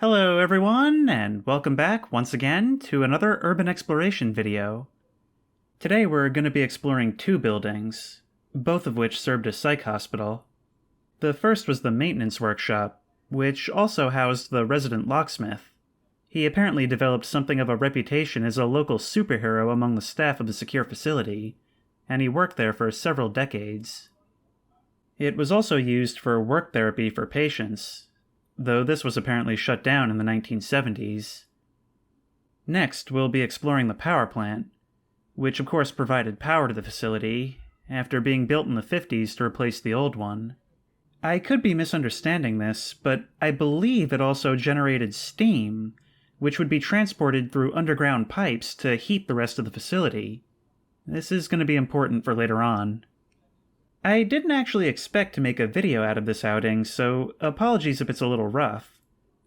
Hello everyone, and welcome back once again to another urban exploration video. Today we're going to be exploring two buildings, both of which served as psych hospital. The first was the maintenance workshop, which also housed the resident locksmith. He apparently developed something of a reputation as a local superhero among the staff of the secure facility, and he worked there for several decades. It was also used for work therapy for patients, though this was apparently shut down in the 1970s. Next, we'll be exploring the power plant, which of course provided power to the facility, after being built in the 50s to replace the old one. I could be misunderstanding this, but I believe it also generated steam, which would be transported through underground pipes to heat the rest of the facility. This is going to be important for later on. I didn't actually expect to make a video out of this outing, so apologies if it's a little rough.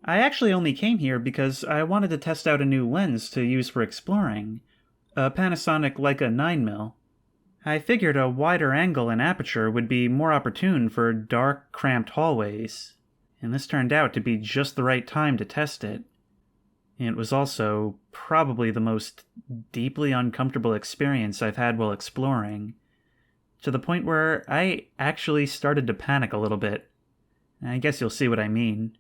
I actually only came here because I wanted to test out a new lens to use for exploring, a Panasonic Leica 9mm. I figured a wider angle and aperture would be more opportune for dark, cramped hallways, and this turned out to be just the right time to test it. It was also probably the most deeply uncomfortable experience I've had while exploring, to the point where I actually started to panic a little bit. I guess you'll see what I mean.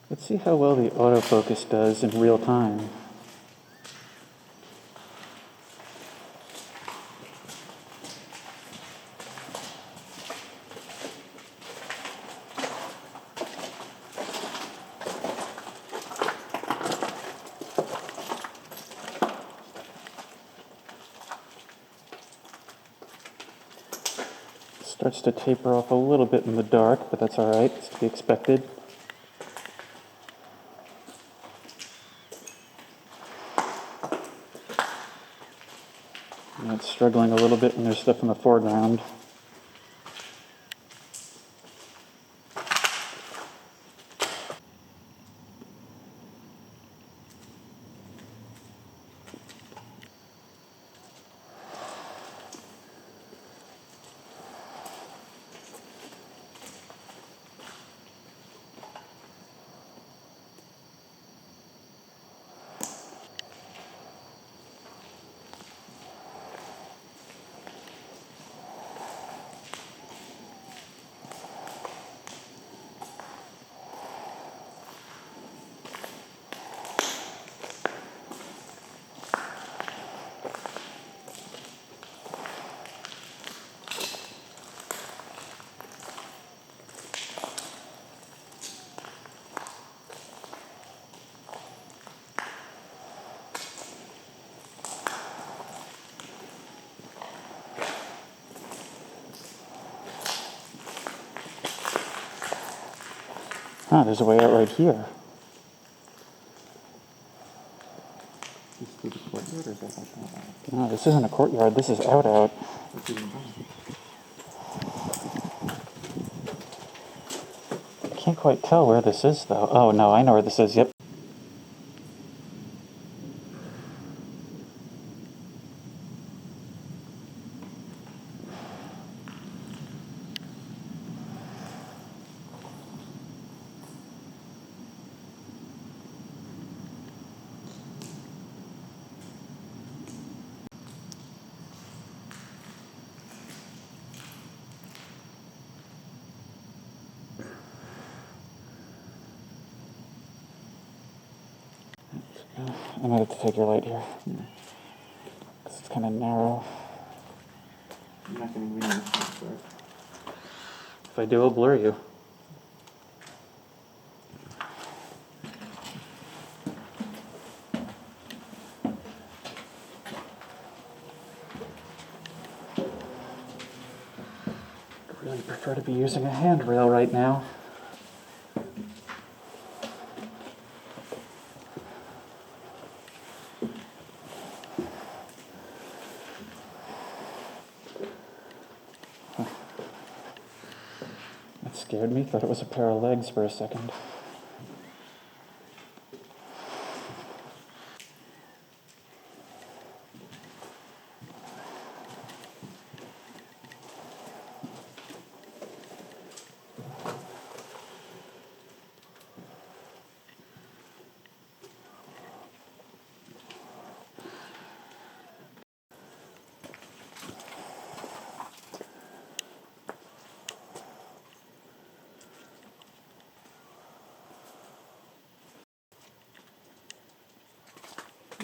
Let's see how well the autofocus does in real time. Starts to taper off a little bit in the dark, but that's alright, it's to be expected. It's struggling a little bit when there's stuff in the foreground. Oh, there's a way out right here. Is this the courtyard or is that like No, this isn't a courtyard. This is out. What's even better? I can't quite tell where this is, though. Oh, no, I know where this is. Yep. I might have to take your light here. Because it's kind of narrow. You're not going to win this one, If I do, I'll blur you. I really prefer to be using a handrail right now. That scared me. Thought it was a pair of legs for a second.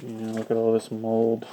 Yeah, look at all this mold.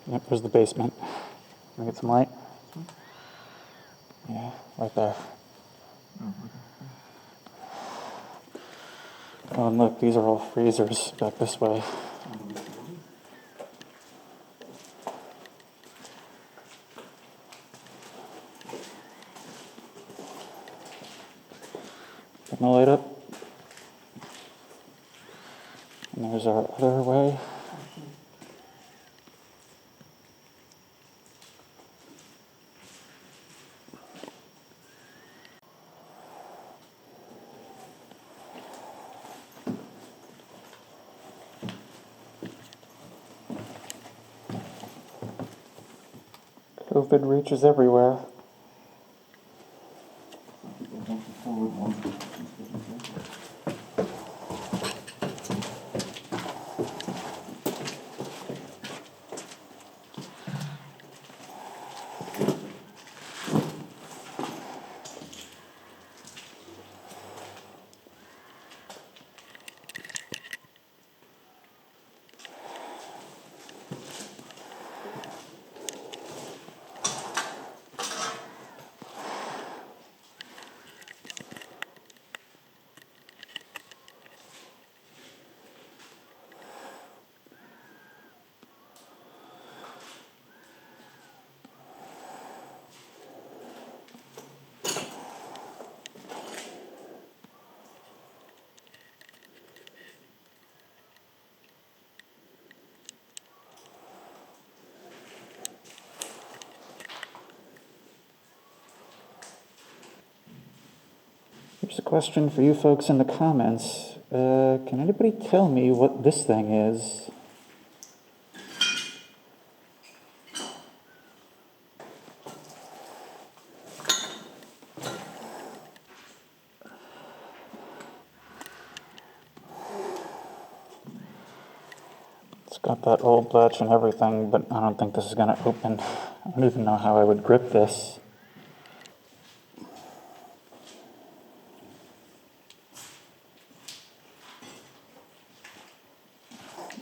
Yep, there's the basement. Can I get some light? Yeah, right there. Oh, and look, these are all freezers back this way. Putting the light up. And there's our other way. COVID reaches everywhere. Here's a question for you folks in the comments. Can anybody tell me what this thing is? It's got that old latch and everything, but I don't think this is going to open. I don't even know how I would grip this.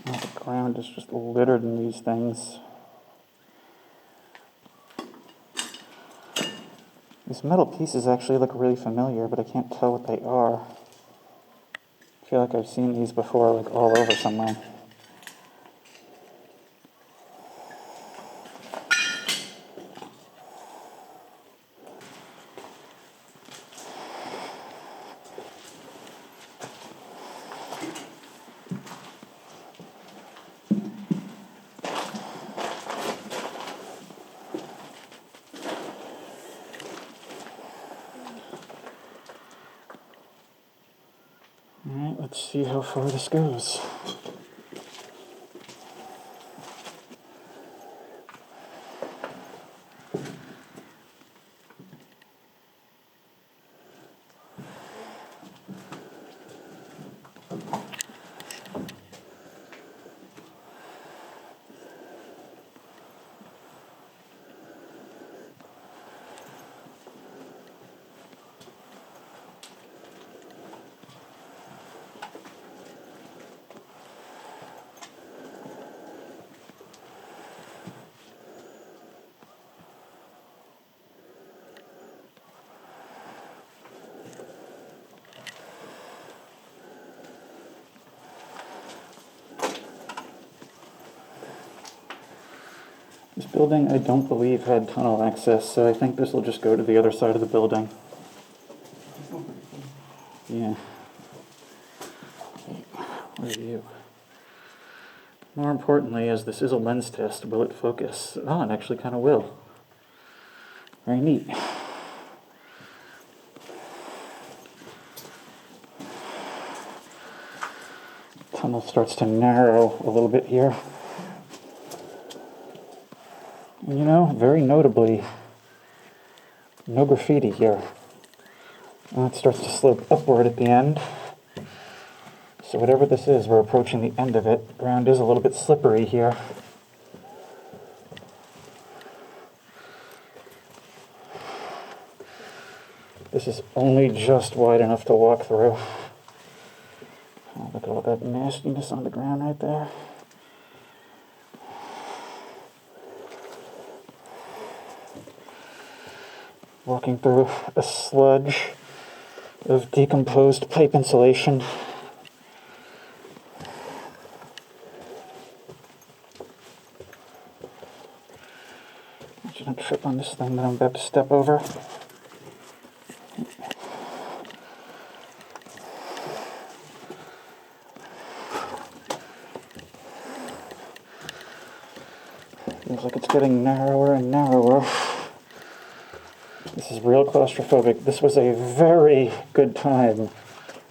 Oh, the ground is just littered in these things. These metal pieces actually look really familiar, but I can't tell what they are. I feel like I've seen these before, like all over somewhere. Alright, let's see how far this goes. This building, I don't believe, had tunnel access, so I think this will just go to the other side of the building. Yeah. What are you? More importantly, as this is a lens test, will it focus? Oh, it actually kind of will. Very neat. Tunnel starts to narrow a little bit here. And you know, very notably, no graffiti here. It starts to slope upward at the end. So whatever this is, we're approaching the end of it. The ground is a little bit slippery here. This is only just wide enough to walk through. Oh, look at all that nastiness on the ground right there. Walking through a sludge of decomposed pipe insulation. I shouldn't trip on this thing that I'm about to step over. Seems like it's getting narrower and narrower. This is real claustrophobic. This was a very good time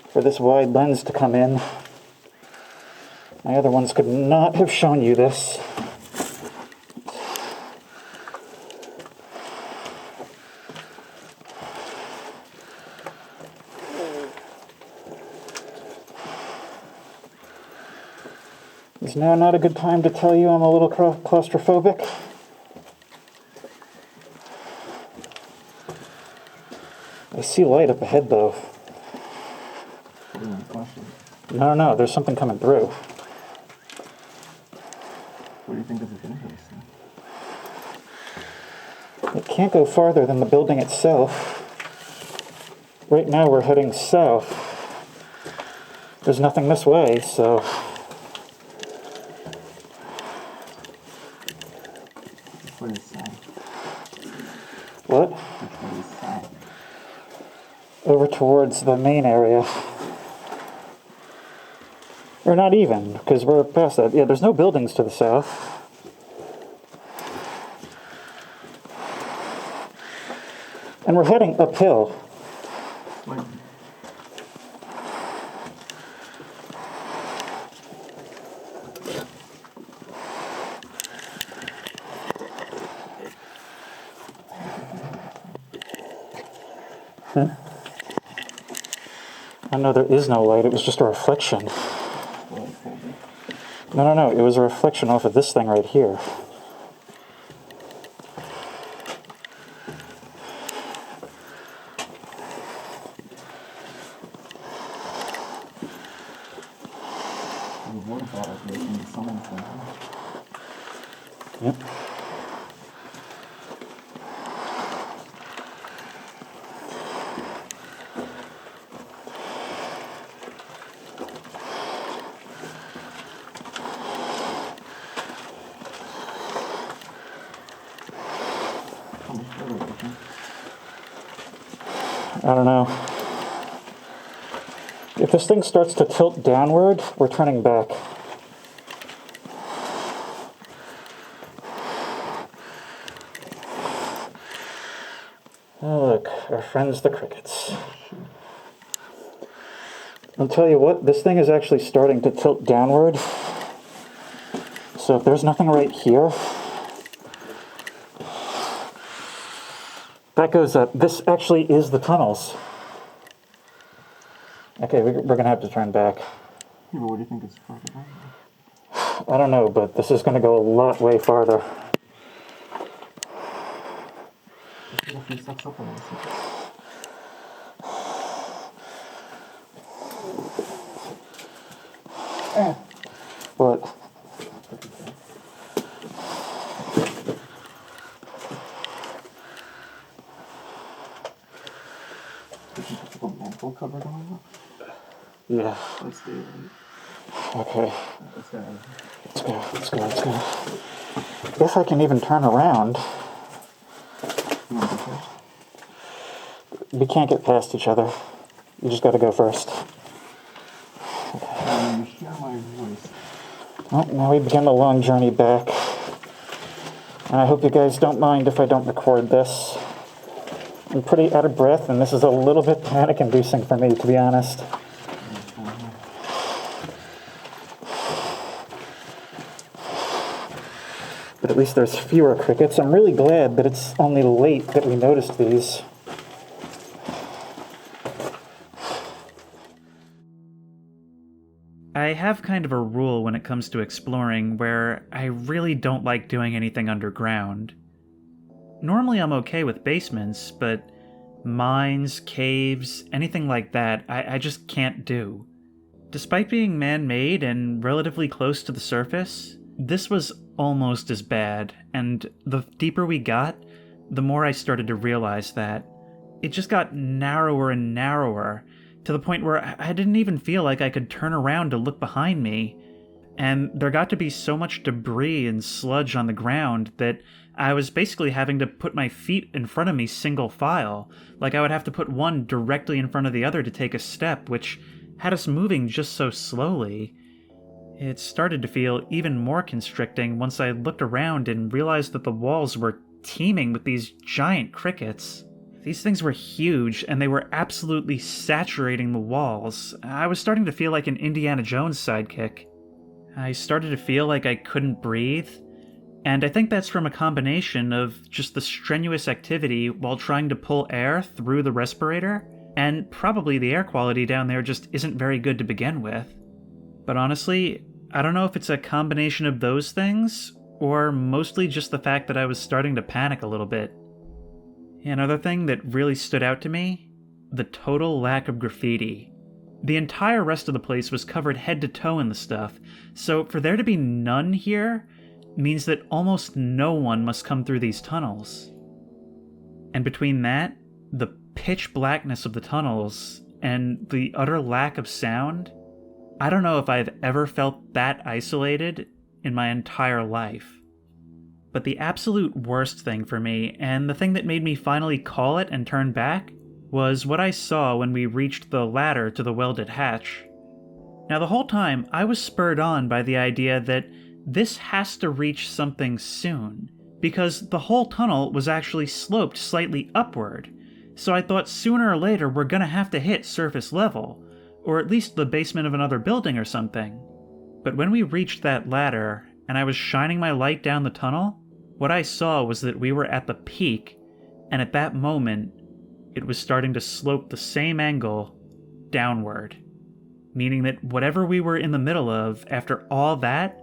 for this wide lens to come in. My other ones could not have shown you this. Is now not a good time to tell you I'm a little claustrophobic? I see light up ahead, though. No, there's something coming through. What do you think this is going to be? It can't go farther than the building itself. Right now we're heading south. There's nothing this way, so... What is that? What? What is that? Over towards the main area. Or not even, because we're past that. Yeah, there's no buildings to the south. And we're heading uphill. What? Oh no, there is no light. It was just a reflection. No. It was a reflection off of this thing right here. Yep. I don't know. If this thing starts to tilt downward, we're turning back. Oh, look, our friends the crickets. I'll tell you what, this thing is actually starting to tilt downward. So if there's nothing right here, that goes up. This actually is the tunnels. Okay, we're going to have to turn back. Yeah, but what do you think is farther down? I don't know, but this is going to go a lot way farther. Let's get a few steps up and we'll see. What? Full cover going up. Yeah. Let's do it. Okay. Let's go. Let's go. If I can even turn around. You want to go first? We can't get past each other. You just got to go first. You hear my voice. Well, now we begin the long journey back. And I hope you guys don't mind if I don't record this. I'm pretty out of breath, and this is a little bit panic-inducing for me, to be honest. But at least there's fewer crickets. I'm really glad that it's only late that we noticed these. I have kind of a rule when it comes to exploring where I really don't like doing anything underground. Normally I'm okay with basements, but mines, caves, anything like that, I just can't do. Despite being man-made and relatively close to the surface, this was almost as bad, and the deeper we got, the more I started to realize that. It just got narrower and narrower, to the point where I didn't even feel like I could turn around to look behind me. And there got to be so much debris and sludge on the ground that I was basically having to put my feet in front of me single file. Like I would have to put one directly in front of the other to take a step, which had us moving just so slowly. It started to feel even more constricting once I looked around and realized that the walls were teeming with these giant crickets. These things were huge, and they were absolutely saturating the walls. I was starting to feel like an Indiana Jones sidekick. I started to feel like I couldn't breathe, and I think that's from a combination of just the strenuous activity while trying to pull air through the respirator, and probably the air quality down there just isn't very good to begin with. But honestly, I don't know if it's a combination of those things, or mostly just the fact that I was starting to panic a little bit. Another thing that really stood out to me, the total lack of graffiti. The entire rest of the place was covered head to toe in the stuff, so for there to be none here means that almost no one must come through these tunnels. And between that, the pitch blackness of the tunnels, and the utter lack of sound, I don't know if I've ever felt that isolated in my entire life. But the absolute worst thing for me, and the thing that made me finally call it and turn back, was what I saw when we reached the ladder to the welded hatch. Now the whole time, I was spurred on by the idea that this has to reach something soon, because the whole tunnel was actually sloped slightly upward, so I thought sooner or later we're gonna have to hit surface level, or at least the basement of another building or something. But when we reached that ladder, and I was shining my light down the tunnel, what I saw was that we were at the peak, and at that moment, it was starting to slope the same angle downward, meaning that whatever we were in the middle of, after all that,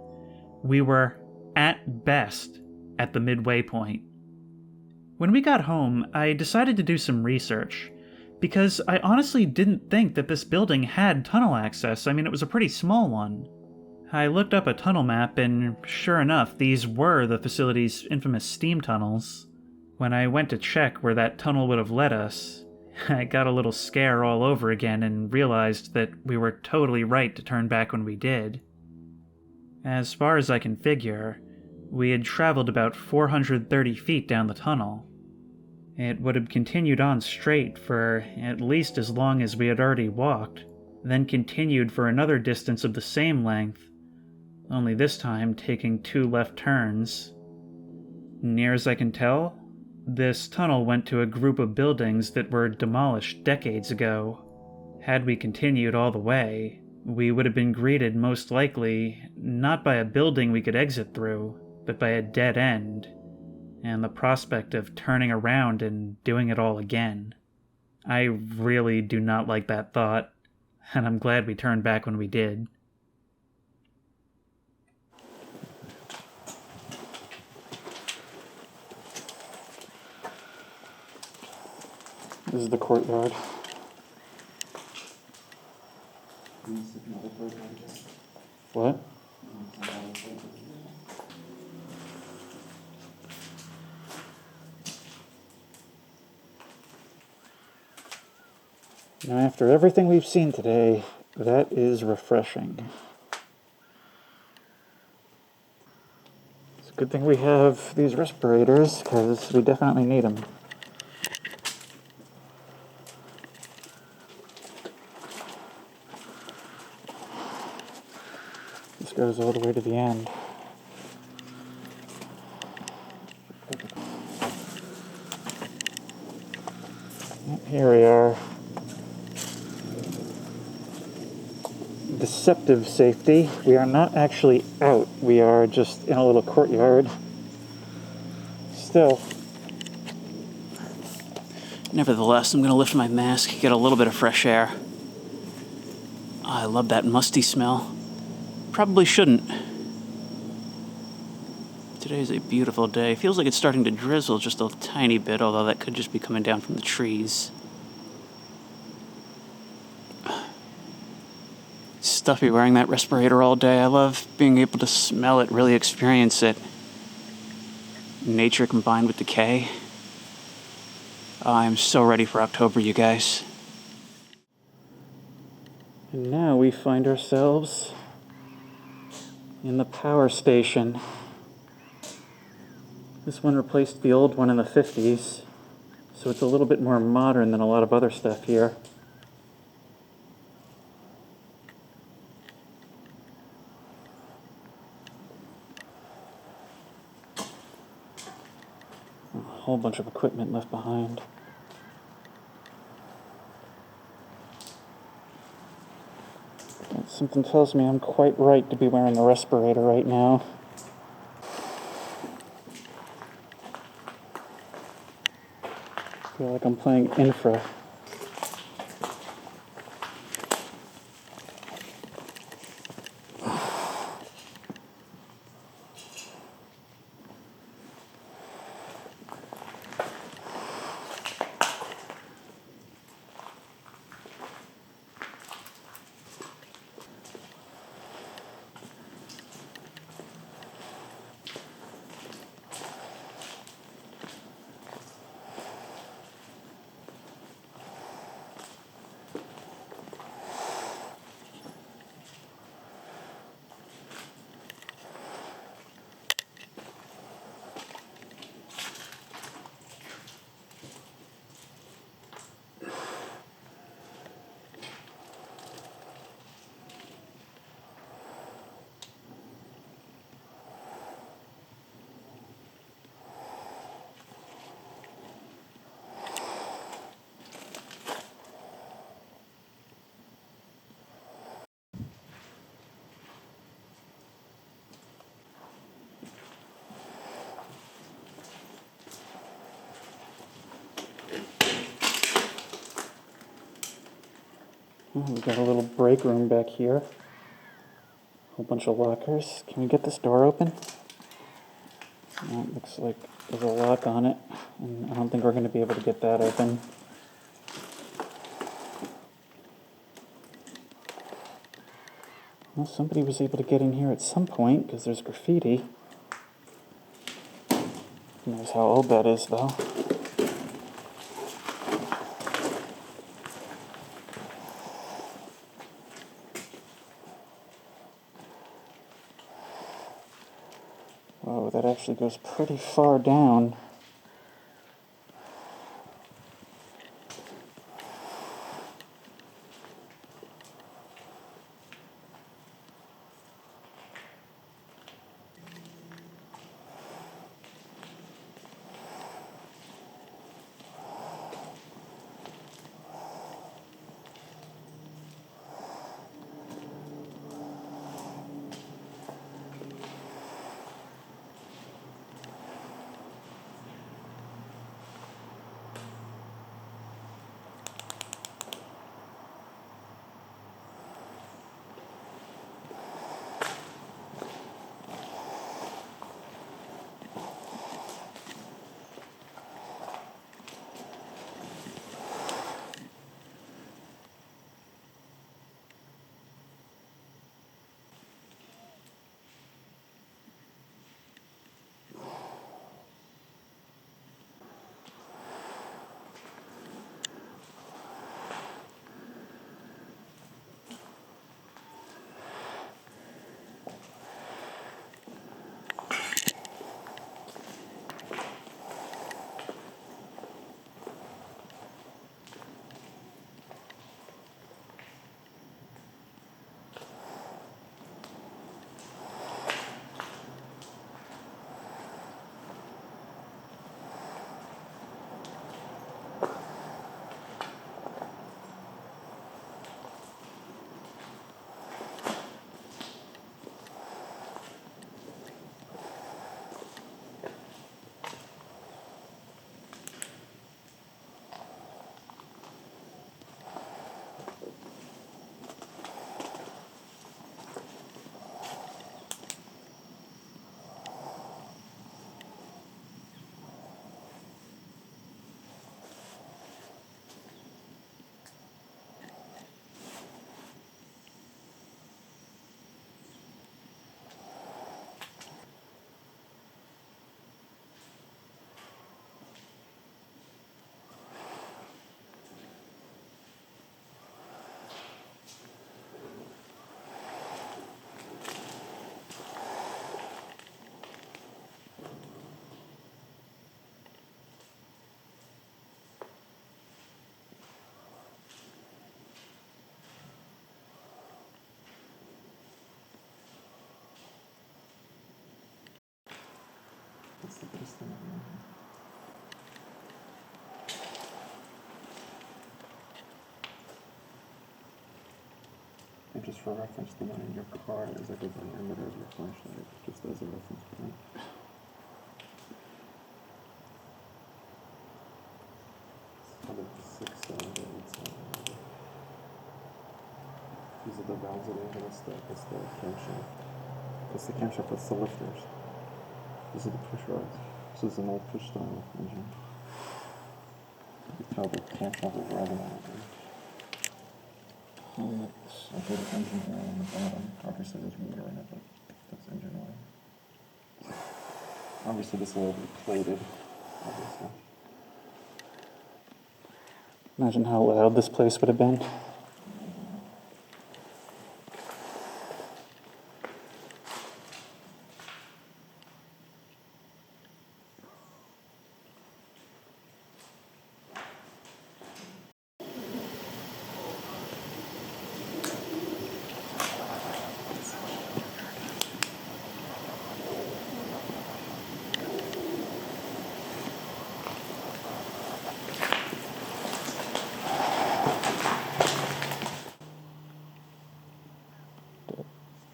we were, at best, at the midway point. When we got home, I decided to do some research, because I honestly didn't think that this building had tunnel access. I mean, it was a pretty small one. I looked up a tunnel map, and sure enough, these were the facility's infamous steam tunnels. When I went to check where that tunnel would have led us, I got a little scare all over again and realized that we were totally right to turn back when we did. As far as I can figure, we had traveled about 430 feet down the tunnel. It would have continued on straight for at least as long as we had already walked, then continued for another distance of the same length, only this time taking 2 left turns. Near as I can tell, this tunnel went to a group of buildings that were demolished decades ago. Had we continued all the way, we would have been greeted most likely not by a building we could exit through, but by a dead end, and the prospect of turning around and doing it all again. I really do not like that thought, and I'm glad we turned back when we did. This is the courtyard. What? Now, after everything we've seen today, that is refreshing. It's a good thing we have these respirators, because we definitely need them. This goes all the way to the end. Here we are. Deceptive safety. We are not actually out. We are just in a little courtyard. Still. Nevertheless, I'm going to lift my mask, get a little bit of fresh air. I love that musty smell. Probably shouldn't. Today's a beautiful day. Feels like it's starting to drizzle just a tiny bit, although that could just be coming down from the trees. Stuffy wearing that respirator all day. I love being able to smell it, really experience it. Nature combined with decay. I'm so ready for October, you guys. And now we find ourselves in the power station. This one replaced the old one in the 50s, so it's a little bit more modern than a lot of other stuff here. A whole bunch of equipment left behind. Something tells me I'm quite right to be wearing a respirator right now. I feel like I'm playing infra. Oh, we've got a little break room back here. A whole bunch of lockers. Can we get this door open? Oh, it looks like there's a lock on it, and I don't think we're going to be able to get that open. Well, somebody was able to get in here at some point, because there's graffiti. Who knows how old that is, though. Whoa, that actually goes pretty far down. That's the best thing I've ever. And just for reference, the one in your car is like a diameter of your flashlight, just as a reference point. Out of the 6 it's these are the valves that are that's the camshaft. That's the camshaft, that's the lifters. These are the push rods. This is an old push style engine. You can tell the camshaft is rather on it. Okay, the engine oil on the bottom. Obviously there's water in it, but that's engine oil. Obviously this will be plated, obviously. Imagine how loud this place would have been.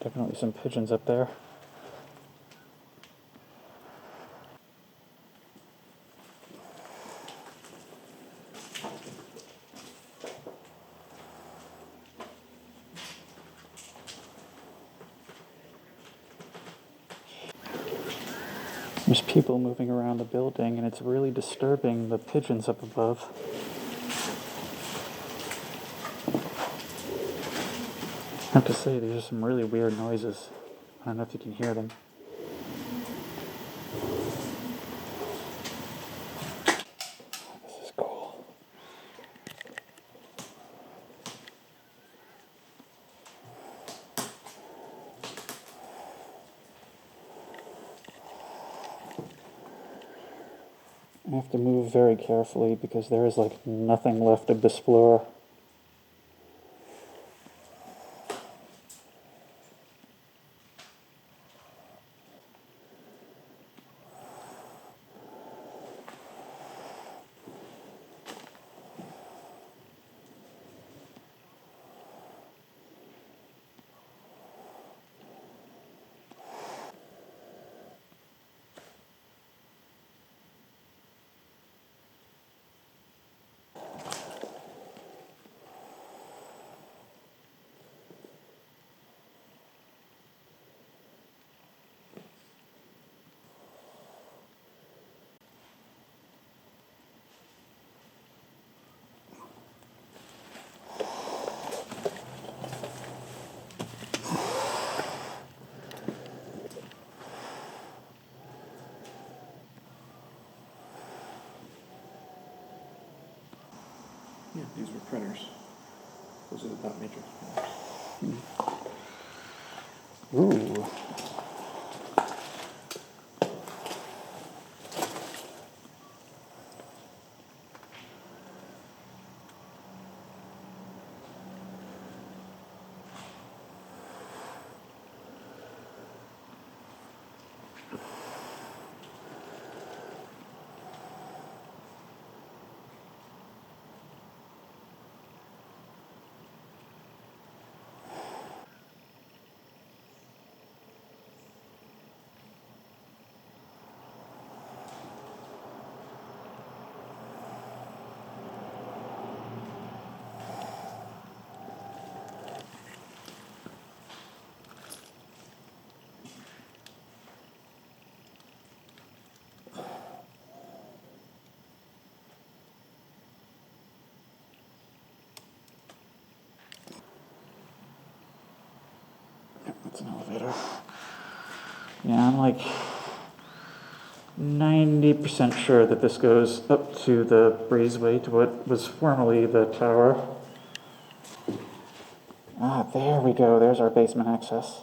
Definitely some pigeons up there. There's people moving around the building, and it's really disturbing the pigeons up above. I have to say, these are some really weird noises. I don't know if you can hear them. This is cool. I have to move very carefully because there is like nothing left of this floor. Yeah, these were printers. Those are the dot matrix printers. Ooh. That's an elevator. Yeah, I'm like 90% sure that this goes up to the breezeway, to what was formerly the tower. Ah, there we go. There's our basement access.